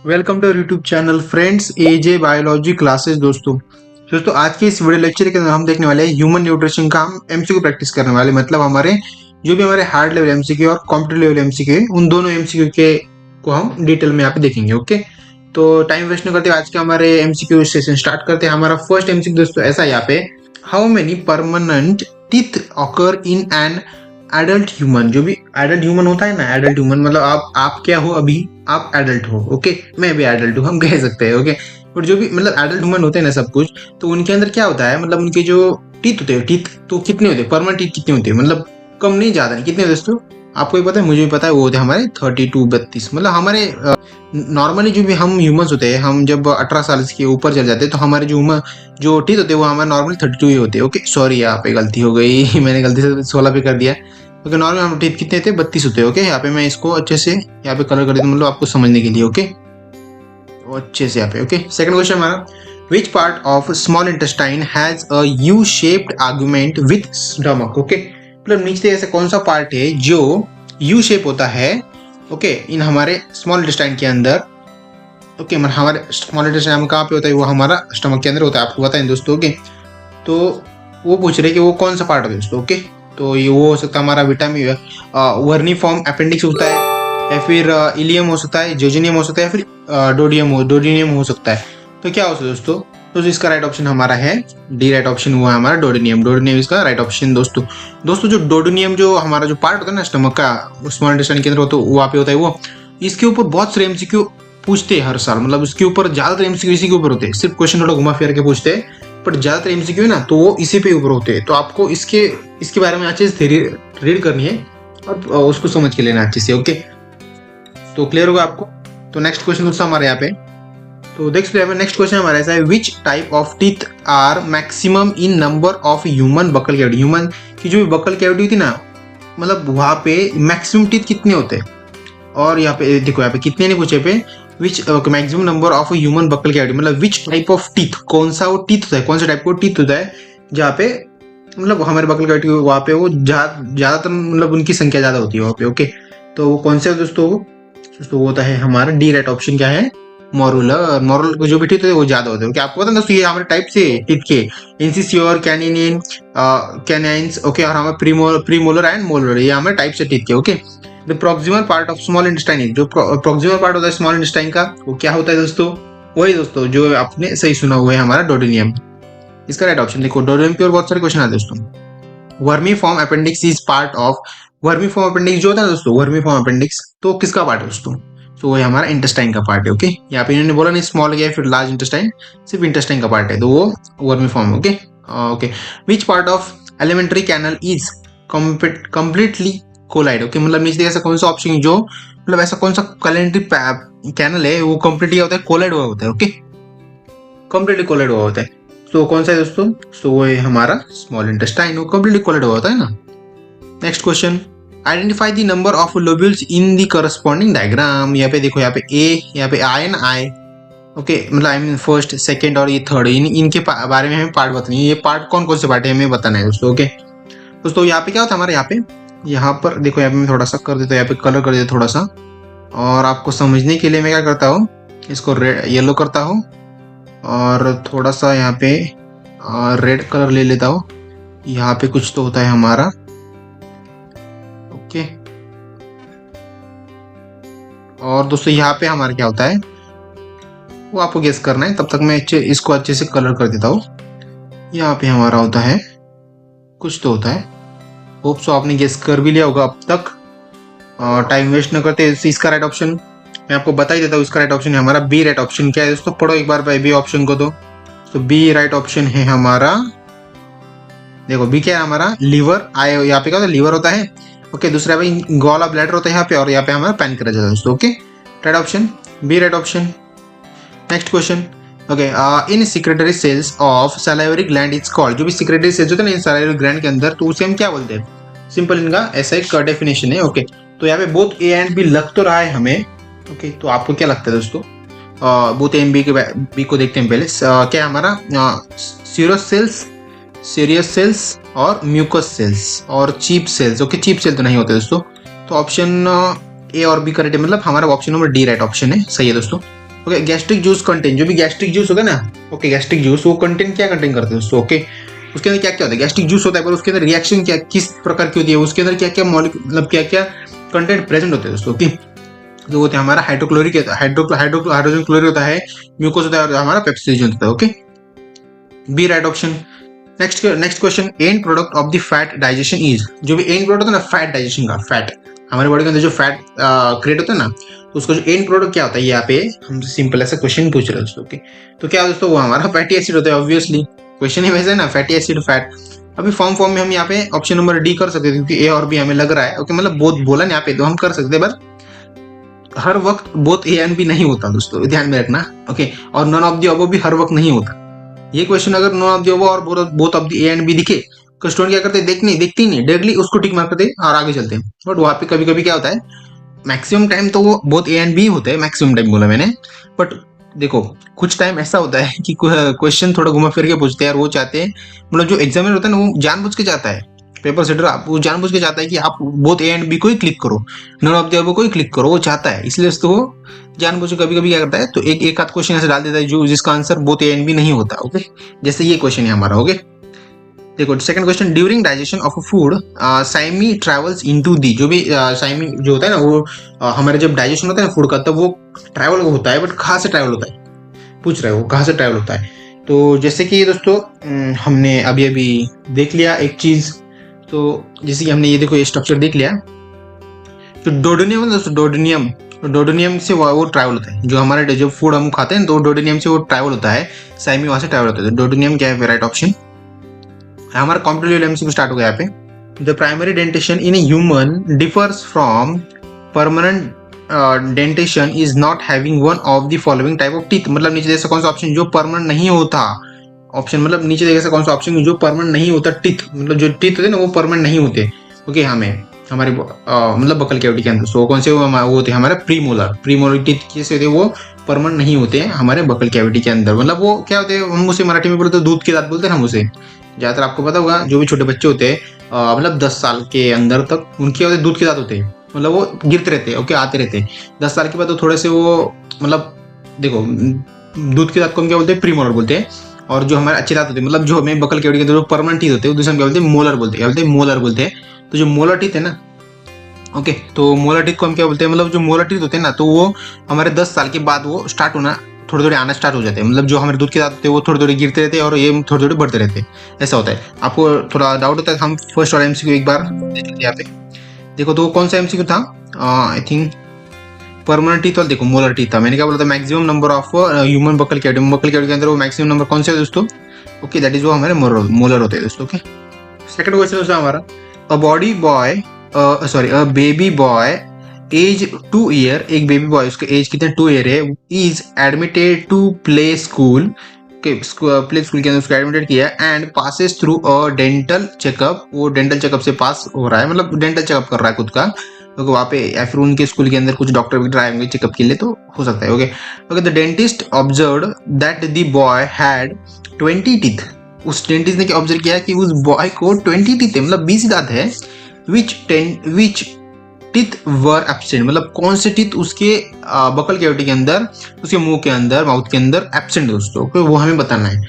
Welcome to YouTube channel friends AJ biology classes. दोस्तों आज के इस वीडियो लेक्चर के अंदर हम देखने वाले हैं ह्यूमन न्यूट्रिशन का हम एमसीक्यू प्रैक्टिस करने वाले, मतलब हमारे जो भी हमारे हार्ड लेवल एमसीक्यू और कॉम्पिटिटिव लेवल एमसीक्यू है उन दोनों एमसीक्यू के को हम डिटेल में यहाँ पे देखेंगे। ओके, तो टाइम वेस्ट न करते आज के हमारे एमसीक्यू सेशन स्टार्ट करते हैं। हमारा फर्स्ट एमसीक्यू दोस्तों ऐसा है यहाँ पे, how many permanent teeth occur in an adult human. जो भी एडल्ट ह्यूमन होता है ना, एडल्ट ह्यूमन मतलब आप क्या हो, अभी आप एडल्ट हो। ओके, मैं भी एडल्ट हूँ, हम कह सकते हैं। ओके, और जो भी मतलब एडल्ट ह्यूमन होते हैं ना सब कुछ, तो उनके अंदर क्या होता है, मतलब उनके जो टीथ होते हैं, टीथ तो कितने होते हैं, परमानेंट टीथ कितने होते हैं, मतलब कम नहीं ज्यादा नहीं, कितने दोस्तों आपको भी पता है, मुझे भी पता है, वो होते हैं हमारे 32 मतलब हमारे नॉर्मली जो भी हम ह्यूमंस होते हैं, हम जब 18 साल के ऊपर चल जाते हैं तो हमारे जो टीथ होते हैं वो हमारे नॉर्मली 32 ही होते हैं। ओके, सॉरी यहाँ पे गलती हो गई मैंने गलती से 16 पे कर दिया। ओके, नॉर्मल हम टीथ कितने थे, 32 होते हैं। ओके, यहाँ पे मैं इसको अच्छे से यहाँ पे कलर कर देता हूँ, मतलब आपको समझने के लिए। ओके, अच्छे से यहाँ पे। ओके, सेकंड क्वेश्चन हमारा, विच part of small intestine has a U shaped argument with stomach. Okay, मतलब नीचे ऐसा कौन सा पार्ट है जो यू शेप होता है। ओके, इन हमारे स्मॉल इंटेस्टाइन के अंदर। ओके, मतलब हमारे स्मॉल इंटेस्टाइन कहाँ पे होता है, वो हमारा स्टमक के अंदर होता है, आपको बताएं दोस्तों। ओके, तो वो पूछ रहे कि वो कौन सा पार्ट है दोस्तों। ओके, तो ये वो हो सकता है हमारा विटामिन वर्निफॉर्म अपेंडिक्स होता है, या फिर इलियम हो सकता है, जोजिनियम हो सकता है, या फिर डोडिनियम हो सकता है। तो क्या हो सकता है दोस्तों, तो इसका राइट ऑप्शन हमारा है डी, राइट ऑप्शन हुआ हमारा डोडिनियम इसका राइट ऑप्शन। दोस्तों जो डोडिनियम जो हमारा जो पार्ट होता है ना स्टमक का, स्मॉल इंटेस्टाइन के अंदर, तो वहाँ पे होता है वो। इसके ऊपर बहुत सारे एमसीक्यू पूछते हैं हर साल, मतलब इसके ऊपर ज्यादातर एमसीक्यू इसी के ऊपर होते हैं, सिर्फ क्वेश्चन थोड़ा घुमा फिर के पूछते हैं, पर ज्यादातर एमसीक्यू ना तो वो इसी पे ऊपर होते हैं। तो आपको इसके बारे में अच्छे से रीड करनी है और उसको समझ के लेना अच्छे से। ओके, तो क्लियर होगा आपको। तो नेक्स्ट क्वेश्चन दोस्तों हमारे यहाँ पे, तो नेक्स्ट क्वेश्चन हमारा ऐसा है, which type of teeth are maximum in number of human buccal cavity. Human की जो बकल कैविटी थी ना, मतलब वहां पे मैक्सिमम टीथ कितने होते हैं, और यहाँ पे देखो, यहाँ पे कितने नहीं पूछे पे, which maximum number of human buccal cavity, मतलब विच टाइप ऑफ टीथ, कौन सा वो टीथ होता है, कौन सा टाइप का टीथ होता है जहाँ पे मतलब हमारे बकल कैविटी वहाँ पे वो ज्यादातर मतलब उनकी संख्या ज्यादा होती है वहाँ पे। ओके, तो वो कौन से दोस्तों वो होता है हमारा डी, राइट ऑप्शन क्या है, मोरल जो भी टीथ होते हैं वो ज्यादा होते हैं। आपको पता है दोस्तों, ये हमारे टाइप से टीथ के इंसिसियोर, कैनिन, कैनाइंस। ओके, और हमारे प्रीमोलर एंड मोलर, ये हमारे टाइप से टीथ के। Okay, the proximal part of small intestine, जो प्रोक्सिमल पार्ट होता है स्मॉल इंटेस्टाइन का, वो क्या होता है दोस्तों, वही दोस्तों जो आपने सही सुना हुआ है हमारा डोडिनियम, इसका राइट ऑप्शन। देखो डोडिनियम के और बहुत सारे क्वेश्चन आते हैं दोस्तों। Vermiform appendix is part of, vermiform appendix जो होता है दोस्तों, वर्मीफॉर्म अपेंडिक्स तो किसका पार्ट है दोस्तों, तो वो हमारा इंटेस्टाइन का पार्ट है। ओके, यहाँ पे इन्होंने बोला नहीं स्मॉल या फिर लार्ज इंटेस्टाइन, सिर्फ इंटेस्टाइन का पार्ट है, तो वो vermiform. Okay okay, which part of alimentary canal is completely coiled. Okay, मतलब नीचे ऐसा कौन सा ऑप्शन जो मतलब ऐसा कौन सा कैलेंड्री कैनल है वो कंप्लीटली होता है कोलाइड हुआ होता है। ओके, कंप्लीटली कोलाइड हुआ होता है, तो कौन सा है दोस्तों, तो वो है हमारा स्मॉल इंटेस्टाइन, वो कंप्लीटली कोलाइड हुआ होता है ना। Next question, identify the number of lobules in the corresponding diagram. यहाँ पे देखो, यहाँ पे ए, यहाँ पे आई एंड आई। ओके, मतलब आई मीन फर्स्ट, सेकंड और ये थर्ड, इनके बारे में हमें पार्ट बतानी है, ये पार्ट कौन कौन से पार्ट है हमें बताना है दोस्तों। ओके दोस्तों, यहाँ पे क्या होता है हमारे यहाँ पर देखो, यहाँ पे मैं थोड़ा सा कर देता हूँ, यहाँ पे कलर कर देता थोड़ा सा, और आपको समझने के लिए मैं क्या करता हूँ, इसको येलो करता हूँ और थोड़ा सा यहाँ पे रेड कलर ले लेता हूँ। यहाँ पे कुछ तो होता है हमारा। ओके, और दोस्तों यहाँ पे हमारा क्या होता है वो आपको गेस करना है, तब तक मैं इसको अच्छे से कलर कर देता हूँ। यहाँ पे हमारा होता है कुछ तो होता है, होप सो आपने गेस कर भी लिया होगा अब तक। टाइम वेस्ट न करते, इसका राइट ऑप्शन मैं आपको बता ही देता हूँ, इसका राइट ऑप्शन है हमारा बी। राइट ऑप्शन क्या है दोस्तों, पढ़ो एक बार बी ऑप्शन को। तो बी राइट ऑप्शन है हमारा, देखो बी क्या है हमारा, लीवर। आए यहाँ पे क्या होता है, लीवर होता है। ओके, दूसरा भाई गॉल ब्लैडर होता है यहाँ पे, और यहाँ पे हमारा पैनक्रियास है दोस्तों। Okay, right option B, right option. Next question, okay, in secretory cells of salivary gland is called. जो भी सिक्रेटरी सेल्स होते हैं ना इन सैलिवरी ग्लैंड के अंदर, तो उसे हम क्या बोलते हैं, सिंपल इनका ऐसा एक डेफिनेशन है। ओके, तो यहाँ पे बोथ ए एंड बी लग तो रहा है हमें। ओके, तो आपको क्या लगता है दोस्तों, बोथ ए एंड बी को देखते हैं पहले। क्या हमारा सीरियस सेल्स और म्यूकस सेल्स और chief cells. Okay, chief cell तो नहीं होते दोस्तों, तो ऑप्शन ए और बी करेक्ट है, मतलब हमारा option number D right option है, सही है दोस्तों। ओके, गैस्ट्रिक जूस कंटेन, जो भी गैस्ट्रिक जूस होगा ना, ओके, गैस्ट्रिक जूस वो कंटेन क्या कंटेन करते हैं दोस्तों, ओके, उसके अंदर क्या क्या होता है, गैस्ट्रिक जूस होता है पर उसके अंदर रिएक्शन क्या किस प्रकार की होती है, उसके अंदर क्या क्या मतलब क्या क्या कंटेंट प्रेजेंट होते हैं दोस्तों, ओके। जो होता है हमारा हाइड्रोक्लोरिक हाइड्रोजन क्लोरिक होता है, म्यूकोस होता है और हमारा पेप्सिडोजन होता है, okay, B right option. Next question, end product of the fat digestion is, जो भी एंड प्रोडक्ट होता है ना फैट डाइजेशन का, फैट हमारे बॉडी के अंदर जो फैट क्रिएट होता है ना, तो उसका जो एंड प्रोडक्ट क्या होता है, यहाँ पे हम सिंपल ऐसा क्वेश्चन पूछ रहे हैं दोस्तों, ओके। तो क्या दोस्तों, वो हमारा फैटी एसिड होता है, ऑब्वियसली क्वेश्चन ही वैसे है ना, फैटी एसिड फैट। अभी फॉर्म में हम यहाँ पे ऑप्शन नंबर डी कर सकते हैं, क्योंकि ए और बी हमें लग रहा है, ओके, मतलब बहुत बोला ना यहाँ पे, तो हम कर सकते हैं, बट हर वक्त बोथ ए एंड बी नहीं होता दोस्तों, ध्यान में रखना, ओके। और नॉन ऑफ द अबव भी हर वक्त नहीं होता। ये क्वेश्चन अगर नॉन ऑफ द अबव और both of the A and B दिखे, तो स्टूडेंट क्या करते हैं, देखते ही नहीं, डायरेक्टली उसको टिक मार करते और आगे चलते हैं। बट वहाँ पे कभी कभी क्या होता है, मैक्सिमम टाइम तो वो बोथ ए एंड बी होते हैं, मैक्सिमम टाइम बोला मैंने, बट देखो कुछ टाइम ऐसा होता है कि क्वेश्चन थोड़ा घुमा फिर के पूछते हैं, और वो चाहते हैं, मतलब जो एग्जामिनर होता है ना, वो जानबूझ के चाहता है, पेपर सेटर वो जानबूझ के चाहता है कि आप बोथ ए एंड बी को ही क्लिक करो, नॉन ऑफ द अबव को ही क्लिक करो, वो चाहता है, इसलिए उसको वो जानबूझ के कभी कभी क्या करता है, तो एक आध क्वेश्चन ऐसे डाल देता है जो जिसका answer both A and B नहीं होता, ओके, जैसे ये क्वेश्चन है हमारा, ओके। देखो second question, during digestion of a food chyme travels into the, जो भी साइमी जो होता है ना, वो हमारे जब डाइजेशन होता है ना फूड का, तब वो ट्रैवल होता है, बट कहाँ से ट्रैवल होता है, पूछ रहे हो कहाँ से ट्रैवल होता है। तो जैसे कि दोस्तों हमने अभी अभी देख लिया एक चीज, तो जैसे कि हमने ये देखो ये स्ट्रक्चर देख लिया, तो डोडेनियम दोस्तों, डोडेनियम से वो ट्रैवल होता है, जो हमारे जो फूड हम खाते हैं तो डोडेनियम से वो ट्रैवल होता है, साइमी वहां से ट्रैवल होता है, तो डोडेनियम क्या है, राइट ऑप्शन। हमारा कॉम्पिटिटिव एमसीक्यू स्टार्ट हो गया यहाँ पे। The primary dentition in a human differs from permanent dentition is not having one of the following type of teeth, मतलब नीचे जैसा कौन सा ऑप्शन जो परमानेंट नहीं होता, ऑप्शन मतलब नीचे जैसा कौन सा ऑप्शन जो परमानेंट नहीं होता, टीथ मतलब जो टीथ होते हैं ना वो परमानेंट नहीं होते, ओके, हमारे मतलब बकल कैविटी के अंदर, सो कौन से वो होते हैं हमारे प्रीमोलर टीथ कैसे होते हैं, वो परमानेंट नहीं होते हैं हमारे बकल कैविटी के अंदर, मतलब वो क्या होते हैं, हम उसे मराठी में बोलते हैं दूध के दांत बोलते हैं हम उसे, ज्यादातर आपको पता होगा, जो भी छोटे बच्चे होते हैं मतलब 10 साल के अंदर तक उनके दूध के दांत होते हैं, मतलब वो गिरते रहते हैं, ओके, आते रहते हैं, 10 साल के बाद तो थोड़े से वो मतलब देखो दूध के दांत को हम क्या बोलते हैं, प्रीमोलर बोलते हैं, और जो हमारे अच्छे दांत होते हैं, मतलब जो हमें बकल कैविटी के अंदर जो परमानेंट टीथ होते हैं उसे हम क्या बोलते हैं, मोलर बोलते हैं, क्या बोलते हैं, मोलर बोलते हैं। तो जो मोलर टीथ है ना, ओके, तो मोलर टीथ को हम क्या बोलते हैं, मतलब जो मोलर टीथ होते हैं ना, तो वो हमारे 10 साल के बाद वो स्टार्ट होना, थोड़े थोड़े आना स्टार्ट हो जाते हैं, मतलब जो हमारे दूध के दांत होते हैं वो थोड़े थोड़े गिरते रहते हैं और ये थोड़े थोड़े बढ़ते रहते हैं, ऐसा होता है। आपको थोड़ा डाउट होता है, हम फर्स्ट वाला एमसीक्यू एक बार देख लेते हैं यहाँ पे। देखो तो कौन सा एमसीक्यू था, आई थिंक परमानेंट टीथ वाला, देखो मोलर टीथ था, मैंने क्या बोला था, maximum number of human buccal cavity के अंदर वो मैक्सिमम नंबर कौन से है दोस्तों, ओके, दैट इज वो हमारे मोलर होते हैं दोस्तों, ओके। सेकंड क्वेश्चन दोस्तों हमारा, a body boy a baby boy age 2 year, एक बेबी बॉय उसका एज कितना 2 ईयर है, is admitted to play school, play school के अंदर उसको एडमिटेड किया and passes through a dental checkup, वो डेंटल चेकअप से पास हो रहा है, मतलब डेंटल चेकअप कर रहा है खुद का, तो वहाँ पे या फिर उनके स्कूल के अंदर कुछ डॉक्टर भी आएंगे चेकअप के लिए, तो हो सकता है, okay. Okay, the dentist observed that the boy had 20 teeth, उस डेंटिस्ट ने क्या ऑब्जर्व किया कि उस बॉय को 20 टीथ है, मतलब 20 दांत है, विच टीथ वर एब्सेंट, मतलब कौन से टीथ उसके बकल कैविटी के अंदर, उसके मुंह के अंदर, माउथ के अंदर एब्सेंट दोस्तों, तो वो हमें बताना है।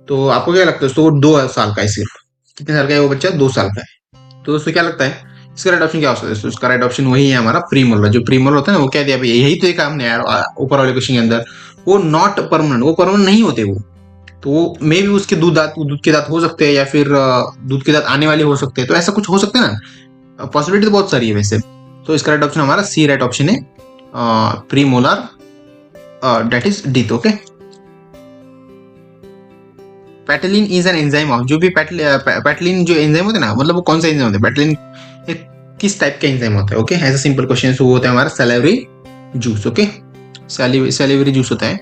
तो आपको क्या लगता है दोस्तों, वो 2 साल का है, सिर्फ कितने साल का है वो बच्चा, 2 साल का है, तो दोस्तों क्या लगता है इसका राइट ऑप्शन क्या हो सकता है दोस्तों, इसका राइट ऑप्शन वही है हमारा प्रीमोलर, जो प्रीमोलर होता है ना, वो क्या दिया भाई, यही तो एक हमने यार ऊपर वाले क्वेश्चन के अंदर, वो नॉट परमानेंट, वो परमानेंट नहीं होते वो, तो मे भी उसके दूध के दांत हो सकते हैं, या फिर दूध के दांत आने वाले हो सकते हैं, तो ऐसा कुछ हो सकता है ना, पॉसिबिलिटी तो बहुत सारी है वैसे। तो इसका राइट ऑप्शन हमारा सी राइट ऑप्शन है, premolar, that is D, okay. Ptyalin is an enzyme of, जो भी पेटलिन जो एंजाइम होता है ना, मतलब वो कौन सा एंजाइम होता है, पेटलिन एक किस टाइप का एंजाइम होता है, ओके, ऐसा सिंपल क्वेश्चन, वो होता है हमारा salivary juice, okay, salivary juice होता है,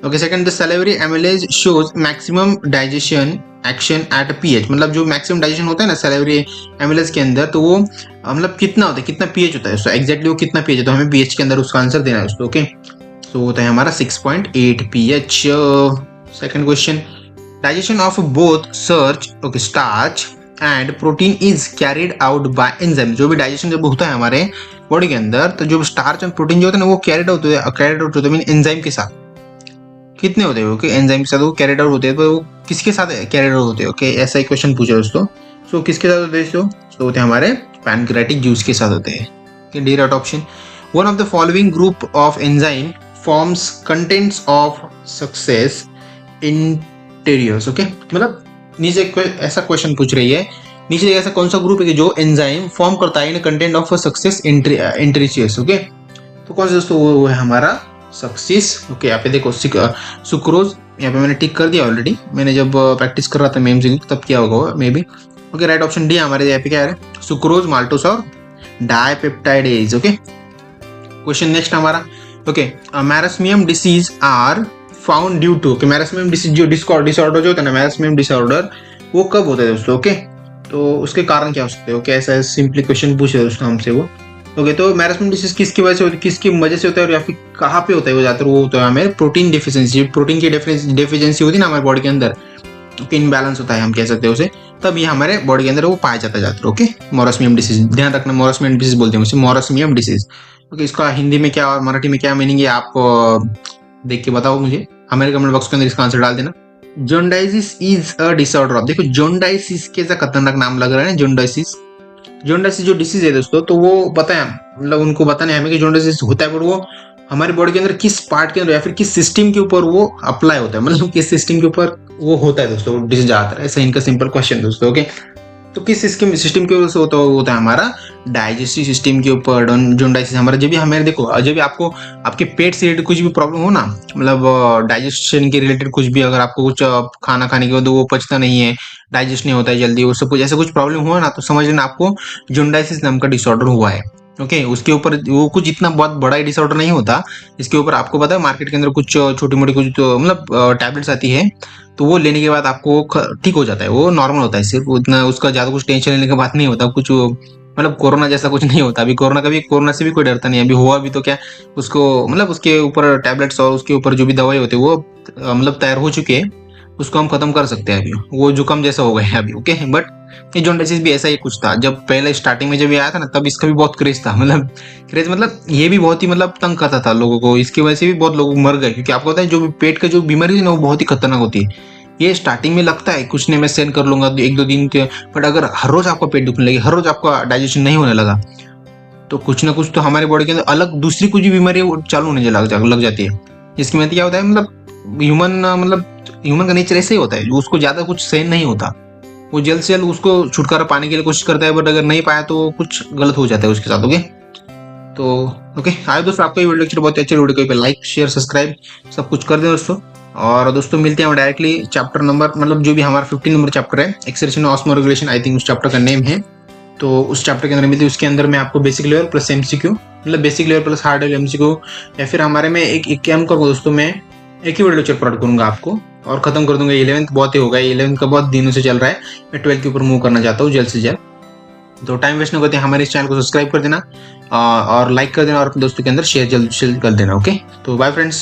okay. Second, the salivary amylase shows maximum digestion action at pH, मतलब जो मैक्सिमम डाइजेशन होता है ना सैलिवरी एमिलेज के अंदर, तो वो मतलब कितना होता है, कितना पीएच होता है, सो एग्जैक्टली वो कितना पीएच है, तो हमें पीएच के अंदर उसका आंसर देना है दोस्तों, ओके। सो होता है हमारा 6.8 pH. Second question, digestion of both starch and protein is carried out by enzyme, जो भी डाइजेशन जब होता है हमारे बॉडी के अंदर, तो जो स्टार्च एंड प्रोटीन जो होता है ना वो कैरिड आउट होता है मीन एंजाइम के साथ, कितने होते हैं ओके एंजाइम के साथ वो कैरिड आउट होते हैं, तो वो किसके साथ कैरिड आउट होते हैं ओके ऐसा एक क्वेश्चन पूछा दोस्तों। सो किसके साथ होते हैं दोस्तों? तो होते हैं हमारे पैनक्रियाटिक जूस के साथ होते हैं। D right option. One of the following group of enzyme forms contents of success interiors okay, मतलब नीचे ऐसा क्वेश्चन पूछ रही है, नीचे ऐसा कौन सा ग्रुप है कि जो एंजाइम फॉर्म करता है इन content of success interiors okay. तो कौन सा दोस्तों? वो है हमारा सक्सेस ओके। यहाँ पे देखो सुक्रोज, यहाँ पे मैंने टिक कर दिया ऑलरेडी, मैंने जब प्रैक्टिस कर रहा था मेम से तब क्या होगा maybe okay. Right option D हमारे यहाँ पे क्या है? सुक्रोज, माल्टोस और डाइपेप्टाइडेज ओके। क्वेश्चन नेक्स्ट हमारा okay, marasmus disease are found due to okay. Marasmus disease जो डिसऑर्डर जो होता है ना, मैरास्मियम डिसऑर्डर वो कब होता है दोस्तों ओके? तो उसके कारण क्या हो सकते हैं ओके, ऐसा सिंपली क्वेश्चन पूछे दोस्तों हमसे वो ओके। तो मैरास्मियम डिसीज किसकी वजह से होती है, किसकी वजह से होता है और या फिर कहाँ पे होता है? वो ज्यादातर वो होता है हमें प्रोटीन डिफिशिएंसी, प्रोटीन की डेफिशिएंसी होती है ना हमारे बॉडी के अंदर, इनबैलेंस होता है हम कह सकते हैं उसे, तब ये हमारे बॉडी के अंदर वो पाया जाता है ओके। मोरसमियम डिसीज, ध्यान रखना मोरसमियम डिसीज बोलते हैं उसे, मोरसमियम डिसीज ओके। इसका हिंदी में क्या और मराठी में क्या मीनिंग है आप देख के बताओ मुझे, हमारे कमेंट बॉक्स के अंदर इसका आंसर डाल देना। जोंडाइसिस इज अ डिसऑर्डर ऑफ, देखो जोंडाइसिस कैसा खतरनाक नाम लग रहा है जोंडाइसिस। जोंडाइसिस जो डिसीज है दोस्तों, तो वो पता है मतलब उनको बताना है हमें कि जोंडाइसिस होता है, पर वो हमारे बॉडी के अंदर किस पार्ट के अंदर या फिर किस सिस्टम के ऊपर वो अप्लाई होता है, मतलब किस सिस्टम के ऊपर वो होता है दोस्तों डिसीज आता है, ऐसा इनका सिंपल क्वेश्चन दोस्तों ओके। तो किस सिस्टम के ऊपर से होता है हमारा डाइजेस्टिव सिस्टम के ऊपर जोंडाइसिस हमारा। जब भी हमें देखो, जब भी आपको आपके पेट से रिलेटेड कुछ भी प्रॉब्लम हो ना, मतलब डाइजेशन के रिलेटेड कुछ भी, अगर आपको कुछ खाना खाने के बाद वो पचता नहीं है, डाइजेस्ट नहीं होता है जल्दी, वो सब कुछ ऐसा कुछ प्रॉब्लम हुआ ना, तो समझ लेना आपको जोंडाइसिस नाम का डिसऑर्डर हुआ है ओके। उसके ऊपर वो कुछ इतना बहुत बड़ा डिसऑर्डर नहीं होता, इसके ऊपर आपको पता है मार्केट के अंदर कुछ छोटी मोटी कुछ तो मतलब टैबलेट्स आती है, तो वो लेने के बाद आपको ठीक हो जाता है, वो नॉर्मल होता है, सिर्फ उतना उसका ज्यादा कुछ टेंशन लेने की बात नहीं होता, कुछ मतलब कोरोना जैसा कुछ नहीं होता। अभी कोरोना से भी कोई डरता नहीं, अभी हुआ भी तो क्या उसको मतलब उसके ऊपर टैबलेट्स और उसके ऊपर जो भी दवाई होती है वो मतलब तैयार हो चुके हैं, उसको हम खत्म कर सकते हैं अभी, वो जुकाम जैसा हो गया है अभी ओके। बट ये जोंडाइसिस भी ऐसा ही कुछ था, जब पहले स्टार्टिंग में जब ये आया था ना, तब इसका भी बहुत क्रेज था, मतलब क्रेज मतलब ये भी बहुत ही मतलब तंग करता था लोगों को, इसकी वजह से भी बहुत लोग मर गए, क्योंकि आपको पता है जो पेट का जो बीमारी है ना वो बहुत ही खतरनाक होती है। ये स्टार्टिंग में लगता है कुछ नहीं मैं सहन कर लूंगा एक दो दिन के, बट अगर हर रोज आपका पेट दुखने लगे, हर रोज आपका डाइजेशन नहीं होने लगा, तो कुछ ना कुछ तो हमारे बॉडी के अंदर अलग दूसरी कुछ भी बीमारी चालू होने लग जाती है। इसकी मतलब क्या होता है, मतलब ह्यूमन का नेचर ऐसे ही होता है, उसको ज्यादा कुछ सहन नहीं होता, वो जल्द से जल्द उसको छुटकारा पाने के लिए कोशिश करता है, बट अगर नहीं पाया तो कुछ गलत हो जाता है उसके साथ ओके। तो ओके आए दोस्तों, आपको ये वीडियो लेक्चर बहुत अच्छे वीडियो को लाइक शेयर सब्सक्राइब सब कुछ कर दें दोस्तों। और दोस्तों मिलते हैं डायरेक्टली चैप्टर नंबर, मतलब जो भी हमारा 15 नंबर चैप्टर है acceleration osmo regulation, I think उस चैप्टर का नेम है, तो उस चैप्टर के अंदर मिलती है। उसके अंदर मैं आपको बेसिक लेवल प्लस एमसीक्यू, मतलब basic level plus hard level MCQ, या फिर हमारे में एक काम करूँगा दोस्तों, मैं एक ही वीडियो लेक्चर प्रोवाइड करूंगा आपको और खत्म कर दूंगा। 11th बहुत ही होगा, 11th का बहुत दिनों से चल रहा है, मैं 12th के ऊपर मूव करना चाहता हूँ जल्द से जल्द। तो टाइम वेस्ट न करते हमारे इस चैनल को सब्सक्राइब कर देना और लाइक कर देना और अपने दोस्तों के अंदर शेयर जल्द कर देना ओके। तो बाय फ्रेंड्स।